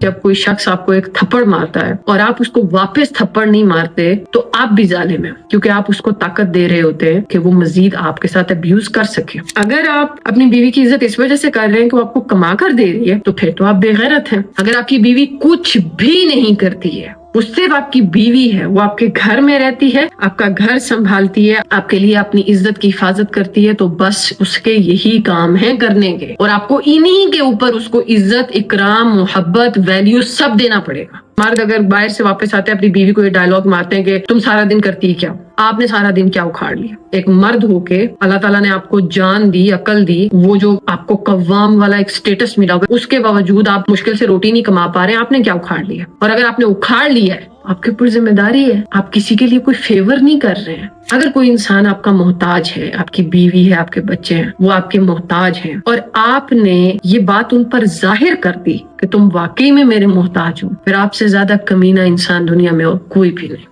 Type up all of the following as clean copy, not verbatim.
जब कोई शख्स आपको एक थप्पड़ मारता है और आप उसको वापस थप्पड़ नहीं मारते तो आप भी जालिम हैं, क्योंकि आप उसको ताकत दे रहे होते हैं कि वो मजीद आपके साथ अब्यूज कर सके। अगर आप अपनी बीवी की इज्जत इस वजह से कर रहे हैं कि वो आपको कमा कर दे रही है तो फिर तो आप बेगैरत हैं। अगर आपकी बीवी कुछ भी नहीं करती है, वो सिर्फ आपकी बीवी है, वो आपके घर में रहती है, आपका घर संभालती है, आपके लिए अपनी इज्जत की हिफाजत करती है, तो बस उसके यही काम है करने के, और आपको इन्हीं के ऊपर उसको इज्जत, इकराम, मोहब्बत, वैल्यू सब देना पड़ेगा। मर्द अगर बाहर से वापस आते हैं अपनी बीवी को ये डायलॉग मारते हैं कि तुम सारा दिन करती है क्या, आपने सारा दिन क्या उखाड़ लिया। एक मर्द होके अल्लाह ताला ने आपको जान दी, अकल दी, वो जो आपको कव्वाम वाला एक स्टेटस मिला होगा, उसके बावजूद आप मुश्किल से रोटी नहीं कमा पा रहे हैं, आपने क्या उखाड़ लिया। और अगर आपने उखाड़ लिया है, आपके ऊपर जिम्मेदारी है, आप किसी के लिए कोई फेवर नहीं कर रहे हैं। अगर कोई इंसान आपका मोहताज है, आपकी बीवी है, आपके बच्चे हैं, वो आपके मोहताज हैं, और आपने ये बात उन पर जाहिर कर दी कि तुम वाकई में मेरे मोहताज हो, फिर आपसे ज्यादा कमीना इंसान दुनिया में और कोई भी नहीं।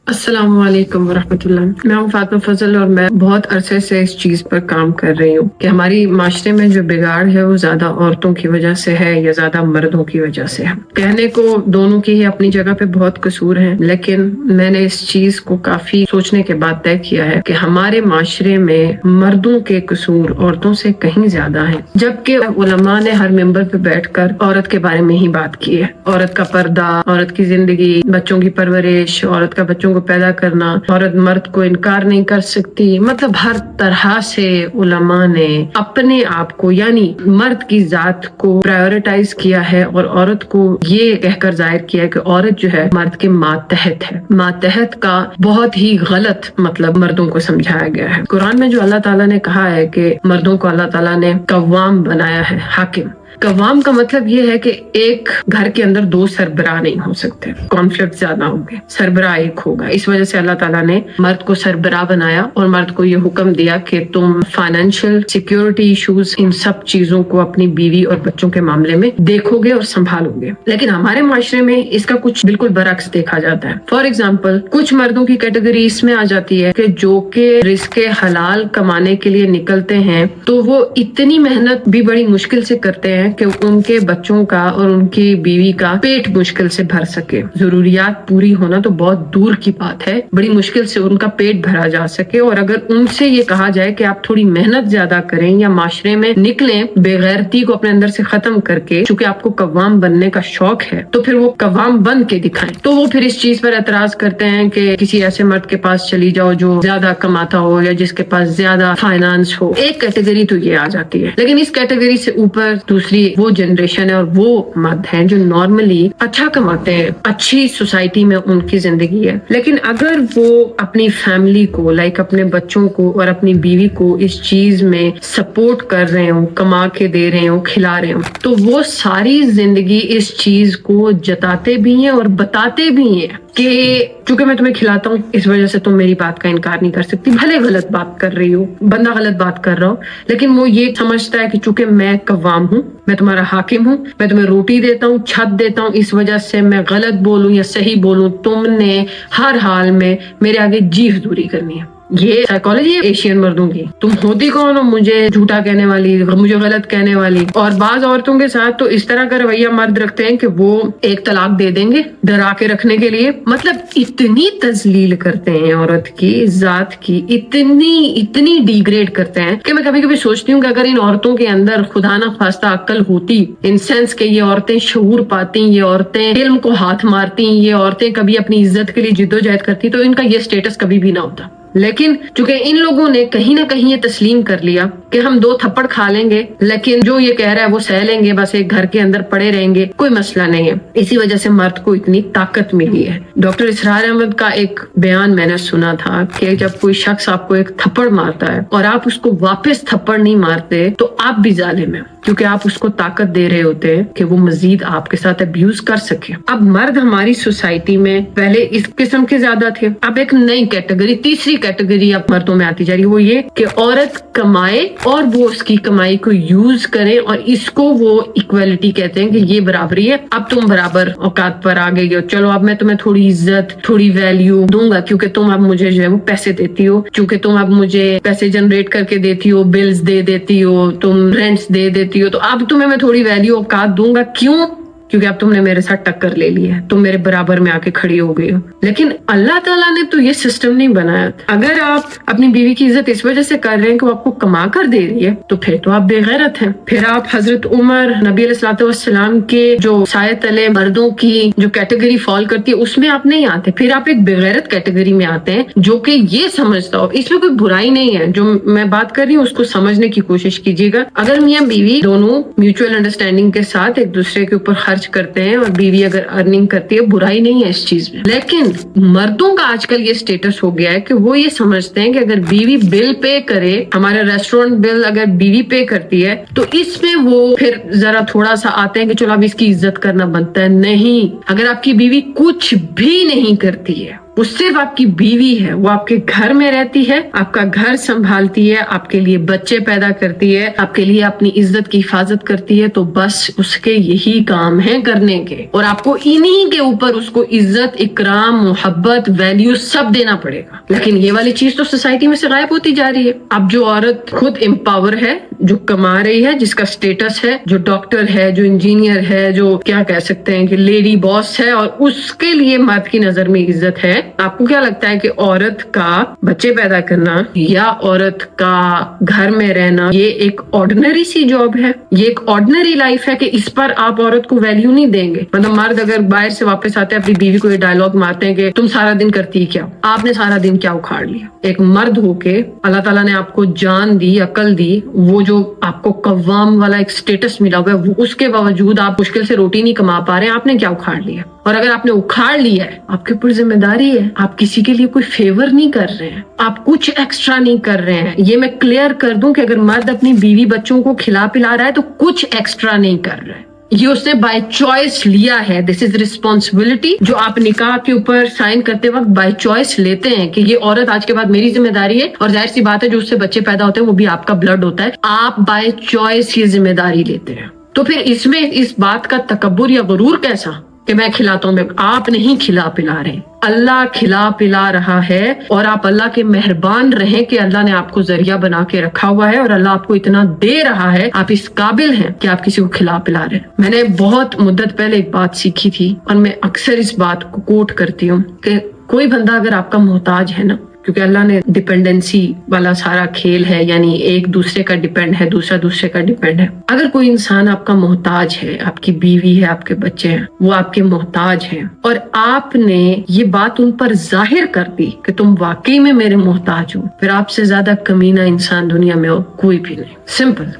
अस्सलाम वालेकुम वरहमतुल्लाह। मैं हूँ फातिमा फजल और मैं बहुत अरसे से इस चीज पर काम कर रही हूँ कि हमारी माशरे में जो बिगाड़ है वो ज्यादा औरतों की वजह से है या ज्यादा मर्दों की वजह से है। कहने को दोनों की ही अपनी जगह पे बहुत कसूर है, लेकिन मैंने इस चीज को काफी सोचने के बाद तय किया है कि हमारे माशरे में मर्दों के कसूर औरतों से कहीं ज्यादा है। जबकि उलमा ने हर मेंबर पे बैठकर औरत के बारे में ही बात की है। औरत का पर्दा, औरत की जिंदगी, बच्चों की परवरिश, औरत का बच्चों को पैदा करना, औरत मर्द को इनकार नहीं कर सकती, मतलब हर तरह से उलमा ने अपने आप को यानी मर्द की जात को प्रायोरिटाइज किया है और औरत को ये कहकर जाहिर किया है कि औरत जो है मर्द के मातहत है। मातहत का बहुत ही गलत मतलब मर्दों को समझाया गया है। कुरान में जो अल्लाह ताला ने कहा है कि मर्दों को अल्लाह ताला ने कव्वाम बनाया है, हाकिम। कव्वाम का मतलब ये है कि एक घर के अंदर दो सरबराह नहीं हो सकते, कॉन्फ्लिक्ट ज्यादा होंगे, सरबराह एक होगा। इस वजह से अल्लाह ताला ने मर्द को सरबराह बनाया और मर्द को ये हुक्म दिया कि तुम फाइनेंशियल सिक्योरिटी इश्यूज, इन सब चीजों को अपनी बीवी और बच्चों के मामले में देखोगे और संभालोगे। लेकिन हमारे माशरे में इसका कुछ बिल्कुल बरअक्स देखा जाता है। फॉर एग्जाम्पल, कुछ मर्दों की कैटेगरी इसमें आ जाती है कि जो के रिस्के हलाल कमाने के लिए निकलते हैं तो वो इतनी मेहनत भी बड़ी मुश्किल से करते हैं कि उनके बच्चों का और उनकी बीवी का पेट मुश्किल से भर सके। जरूरियात पूरी होना तो बहुत दूर की बात है, बड़ी मुश्किल से उनका पेट भरा जा सके। और अगर उनसे ये कहा जाए कि आप थोड़ी मेहनत ज्यादा करें या माशरे में निकलें बेगैरती को अपने अंदर से खत्म करके, चूंकि आपको कव्वाम बनने का शौक है, तो फिर वो कव्वाम बन के दिखाएं, तो वो फिर इस चीज पर एतराज करते हैं कि किसी ऐसे मर्द के पास चली जाओ जो ज्यादा कमाता हो या जिसके पास ज्यादा फाइनेंस हो। एक कैटेगरी तो ये आ जाती है, लेकिन इस कैटेगरी से ऊपर दूसरी वो जनरेशन है और वो मर्द हैं जो नॉर्मली अच्छा कमाते हैं, अच्छी सोसाइटी में उनकी जिंदगी है, लेकिन अगर वो अपनी फैमिली को लाइक अपने बच्चों को और अपनी बीवी को इस चीज में सपोर्ट कर रहे हो, कमा के दे रहे हो, खिला रहे हो, तो वो सारी जिंदगी इस चीज को जताते भी हैं और बताते भी हैं कि चूंकि मैं तुम्हें खिलाता हूँ इस वजह से तुम मेरी बात का इनकार नहीं कर सकती। भले गलत बात कर रही हो, बंदा गलत बात कर रहा हो, लेकिन वो ये समझता है कि चूंकि मैं कव्वाम हूँ, मैं तुम्हारा हाकिम हूँ, मैं तुम्हें रोटी देता हूँ, छत देता हूँ, इस वजह से मैं गलत बोलूं या सही बोलूं, तुमने हर हाल में मेरे आगे जी हुजूरी करनी है। ये साइकोलॉजी है एशियन मर्दों की। तुम होती कौन हो मुझे झूठा कहने वाली, मुझे गलत कहने वाली। और बाज औरतों के साथ तो इस तरह का रवैया मर्द रखते हैं कि वो एक तलाक दे देंगे डरा के रखने के लिए। मतलब इतनी तजलील करते हैं औरत की, जात की, इतनी डिग्रेड करते हैं कि मैं कभी कभी सोचती हूँ कि अगर इन औरतों के अंदर खुदा ना खास्ता अक्ल होती, इन सेंस के ये औरतें शऊर पाती, ये औरतें इल्म को हाथ मारती, ये औरतें कभी अपनी इज्जत के लिए जिद्दोजहद करती, तो इनका ये स्टेटस कभी भी ना होता। लेकिन चूंकि इन लोगों ने कहीं ना कहीं ये तस्लीम कर लिया कि हम दो थप्पड़ खा लेंगे, लेकिन जो ये कह रहा है वो सह लेंगे, बस एक घर के अंदर पड़े रहेंगे, कोई मसला नहीं है। इसी वजह से मर्द को इतनी ताकत मिली है। डॉक्टर इसरार अहमद का एक बयान मैंने सुना था कि जब कोई शख्स आपको एक थप्पड़ मारता है और आप उसको वापस थप्पड़ नहीं मारते तो आप भी जालिम हैं, क्योंकि आप उसको ताकत दे रहे होते हैं कि वो मजीद आपके साथ अब्यूज कर सके। अब मर्द हमारी सोसाइटी में पहले इस किस्म के ज्यादा थे, अब एक नई कैटेगरी, तीसरी कैटेगरी अब मर्दों में आती जा रही है, वो ये कि औरत कमाए और वो उसकी कमाई को यूज करे, और इसको वो इक्वलिटी कहते हैं कि ये बराबरी है, अब तुम बराबर औकात पर आ गई हो, चलो अब मैं तुम्हें थोड़ी इज्जत, थोड़ी वैल्यू दूंगा क्योंकि तुम अब मुझे जो है वो पैसे देती हो, क्योंकि तुम अब मुझे पैसे जनरेट करके देती हो, बिल्स दे देती हो, तुम रेंट्स दे देती हो, तो अब तुम्हें मैं थोड़ी वैल्यू औकात दूंगा। क्यों? क्योंकि अब तुमने मेरे साथ टक्कर ले ली है, तुम मेरे बराबर में आके खड़ी हो गई हो। लेकिन अल्लाह ताला ने तो ये सिस्टम नहीं बनाया था। अगर आप अपनी बीवी की इज्जत इस वजह से कर रहे हैं कि वो आपको कमा कर दे रही है, तो फिर तो आप बेगैरत हैं। फिर आप हजरत उमर, नबी अलैहिस्सलाम के जो साये तले मर्दों की जो कैटेगरी फॉल करती है उसमें आप नहीं आते, फिर आप एक बेगैरत कैटेगरी में आते हैं जो कि ये समझता हो। इसमें कोई बुराई नहीं है, जो मैं बात कर रही हूँ उसको समझने की कोशिश कीजिएगा। अगर मियाँ बीवी दोनों म्यूचुअल अंडरस्टैंडिंग के साथ एक दूसरे के ऊपर खर्च करते हैं और बीवी अगर अर्निंग करती है, बुराई नहीं है इस चीज में। लेकिन मर्दों का आजकल ये स्टेटस हो गया है कि वो ये समझते हैं कि अगर बीवी बिल पे करे, हमारा रेस्टोरेंट बिल अगर बीवी पे करती है, तो इसमें वो फिर जरा थोड़ा सा आते हैं कि चलो अब इसकी इज्जत करना बनता है। नहीं, अगर आपकी बीवी कुछ भी नहीं करती है, वो सिर्फ आपकी बीवी है, वो आपके घर में रहती है, आपका घर संभालती है, आपके लिए बच्चे पैदा करती है, आपके लिए अपनी इज्जत की हिफाजत करती है, तो बस उसके यही काम है करने के। और आपको इन्हीं के ऊपर उसको इज्जत, इकराम, मोहब्बत, वैल्यू सब देना पड़ेगा। लेकिन ये वाली चीज तो सोसाइटी में से गायब होती जा रही है। अब जो औरत खुद एम्पावर है, जो कमा रही है, जिसका स्टेटस है, जो डॉक्टर है, जो इंजीनियर है, जो क्या कह सकते हैं कि लेडी बॉस है, और उसके लिए मर्द की नजर में इज्जत है, आपको क्या लगता है कि औरत का बच्चे पैदा करना या औरत का घर में रहना ये एक ऑर्डिनरी सी जॉब है, ये एक ऑर्डिनरी लाइफ है कि इस पर आप औरत को वैल्यू नहीं देंगे? मतलब मर्द अगर बाहर से वापस आते हैं अपनी बीवी को ये डायलॉग मारते हैं कि तुम सारा दिन करती क्या, आपने सारा दिन क्या उखाड़ लिया। एक मर्द होके अल्लाह ताला ने आपको जान दी, अकल दी, वो जो आपको कव्वाम वाला एक स्टेटस मिला हुआ है, उसके बावजूद आप मुश्किल से रोटी नहीं कमा पा रहे हैं, आपने क्या उखाड़ लिया? और अगर आपने उखाड़ लिया है, आपके ऊपर जिम्मेदारी है, आप किसी के लिए कोई फेवर नहीं कर रहे हैं, आप कुछ एक्स्ट्रा नहीं कर रहे हैं। ये मैं क्लियर कर दूं कि अगर मर्द अपनी बीवी बच्चों को खिला पिला रहा है तो कुछ एक्स्ट्रा नहीं कर रहा है, ये उसने बाय चॉइस लिया है। दिस इज रिस्पॉन्सिबिलिटी जो आप निकाह के ऊपर साइन करते वक्त बाय चॉइस लेते हैं कि ये औरत आज के बाद मेरी जिम्मेदारी है, और जाहिर सी बात है जो उससे बच्चे पैदा होते हैं वो भी आपका ब्लड होता है, आप बाय चॉइस ये जिम्मेदारी लेते हैं। तो फिर इसमें इस बात का तकब्बुर या गुरूर कैसा कि मैं खिलाता हूँ? आप नहीं खिला पिला रहे, अल्लाह खिला पिला रहा है। और आप अल्लाह के मेहरबान रहें कि अल्लाह ने आपको जरिया बना के रखा हुआ है और अल्लाह आपको इतना दे रहा है, आप इस काबिल हैं कि आप किसी को खिला पिला रहे हैं। मैंने बहुत मुद्दत पहले एक बात सीखी थी और मैं अक्सर इस बात को कोट करती हूँ कि कोई बंदा अगर आपका मोहताज है ना, क्योंकि अल्लाह ने डिपेंडेंसी वाला सारा खेल है, यानी एक दूसरे का डिपेंड है, दूसरा दूसरे का डिपेंड है। अगर कोई इंसान आपका मोहताज है, आपकी बीवी है, आपके बच्चे हैं, वो आपके मोहताज हैं, और आपने ये बात उन पर जाहिर कर दी कि तुम वाकई में मेरे मोहताज हो, फिर आपसे ज्यादा कमीना इंसान दुनिया में और कोई भी नहीं। सिंपल,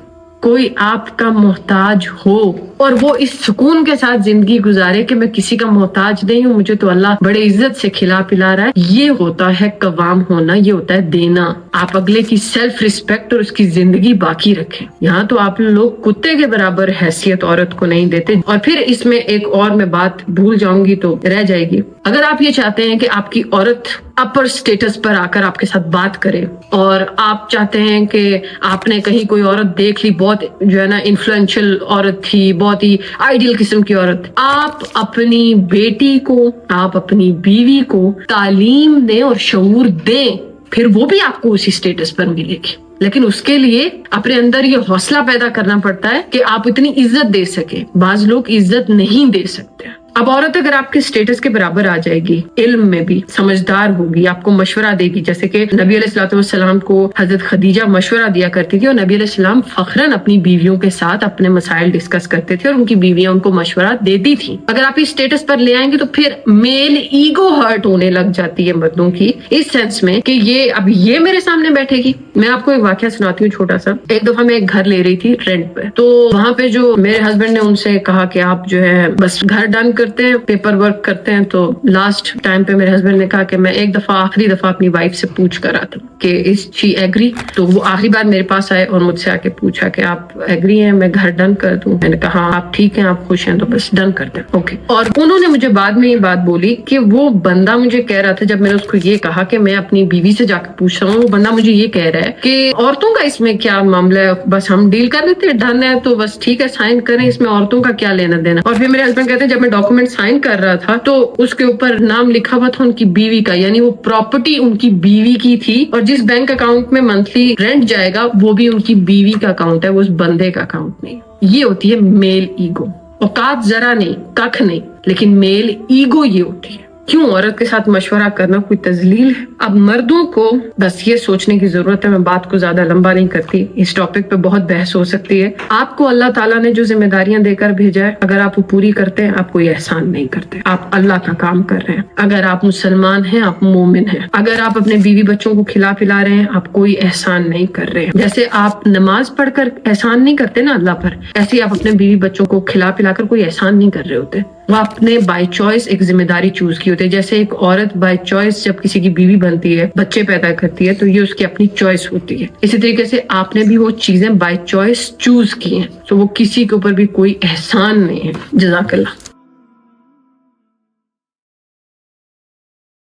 कोई आपका मोहताज हो और वो इस सुकून के साथ जिंदगी गुजारे कि मैं किसी का मोहताज नहीं हूँ, मुझे तो अल्लाह बड़े इज्जत से खिला पिला रहा है, ये होता है कवाम होना, ये होता है देना। आप अगले की सेल्फ रिस्पेक्ट और उसकी जिंदगी बाकी रखें। यहाँ तो आप लोग कुत्ते के बराबर हैसियत औरत को नहीं देते। और फिर इसमें एक और मैं बात भूल जाऊंगी तो रह जाएगी। अगर आप ये चाहते हैं कि आपकी औरत अपर स्टेटस पर आकर आपके साथ बात करे, और आप चाहते हैं कि आपने कहीं कोई औरत देख ली, बहुत जो है ना इन्फ्लुएंशियल औरत थी, बहुत ही आइडियल किस्म की औरत, आप अपनी बेटी को, आप अपनी बीवी को तालीम दें और शऊर दें, फिर वो भी आपको उसी स्टेटस पर मिलेगी। लेकिन उसके लिए अपने अंदर ये हौसला पैदा करना पड़ता है कि आप इतनी इज्जत दे सके। बाज लोग इज्जत नहीं दे सकते। अब औरत अगर आपके स्टेटस के बराबर आ जाएगी, इल्म में भी समझदार होगी, आपको मशवरा देगी, जैसे कि नबी अलैहिस्सलाम को हजरत खदीजा मशवरा दिया करती थी और नबी अलैहिस्सलाम फखरन अपनी बीवियों के साथ अपने मसाइल डिस्कस करते थे और उनकी बीवियां उनको मशवरा देती थी। अगर आप इस स्टेटस पर ले आएंगे तो फिर मेल ईगो हर्ट होने लग जाती है मर्दों की, इस सेंस में कि ये अब ये मेरे सामने बैठेगी। मैं आपको एक वाकया सुनाती हूँ छोटा सा। एक दफा मैं एक घर ले रही थी रेंट पे, तो वहां पे जो मेरे हस्बैंड ने उनसे कहा कि आप जो है बस घर डन करते हैं, पेपर वर्क करते हैं। तो लास्ट टाइम पे मेरे हस्बैंड ने कहा कि मैं एक दफा आखिरी दफा अपनी वाइफ से पूछ कर आता हूँ कि इज शी एग्री। तो वो आखिरी बार मेरे पास आए और मुझसे आके पूछा कि आप एग्री हैं मैं घर डन कर दूं? मैंने कहा हाँ आप ठीक हैं, आप खुश हैं तो बस डन कर दें। ओके। और उन्होंने मुझे बाद में ये बात बोली कि वो बंदा मुझे कह रहा था, जब मैंने उसको ये कहा कि मैं अपनी बीवी से जाकर पूछ रहा हूँ, वो बंदा मुझे ये कह रहा है कि औरतों का इसमें क्या मामला है, बस हम डील कर लेते हैं, डन है तो बस ठीक है साइन करें, इसमें औरतों का क्या लेना देना। और फिर मेरे हस्बैंड कहते हैं जब मैं डॉक्यूमेंट साइन कर रहा था तो उसके ऊपर नाम लिखा हुआ था उनकी बीवी का, यानी वो प्रॉपर्टी उनकी बीवी की थी और जिस बैंक अकाउंट में मंथली रेंट जाएगा वो भी उनकी बीवी का अकाउंट है, वो उस बंदे का अकाउंट नहीं। ये होती है मेल ईगो। औकात जरा नहीं, कख नहीं, लेकिन मेल ईगो ये होती है। क्यों औरत के साथ मशवरा करना कोई तजलील है? अब मर्दों को बस ये सोचने की जरूरत है, मैं बात को ज्यादा लंबा नहीं करती, इस टॉपिक पे बहुत बहस हो सकती है। आपको अल्लाह ताला ने जो जिम्मेदारियां देकर भेजा है, अगर आप वो पूरी करते हैं, आप कोई एहसान नहीं करते, आप अल्लाह का काम कर रहे हैं। अगर आप मुसलमान हैं, आप मोमिन हैं। अगर आप अपने बीवी बच्चों को खिला पिला रहे हैं, आप कोई एहसान नहीं कर रहे हैं। जैसे आप नमाज पढ़कर एहसान नहीं करते ना अल्लाह पर, ऐसे ही आप अपने बीवी बच्चों को खिला पिलाकर कोई एहसान नहीं कर रहे होते। वो आपने बाय चॉइस एक जिम्मेदारी चूज की होती है। जैसे एक औरत बाय चॉइस जब किसी की बीवी बनती है, बच्चे पैदा करती है, तो ये उसकी अपनी चॉइस होती है। इसी तरीके से आपने भी वो चीजें बाय चॉइस चूज की हैं, तो वो किसी के ऊपर भी कोई एहसान नहीं है। जज़ाकल्लाह।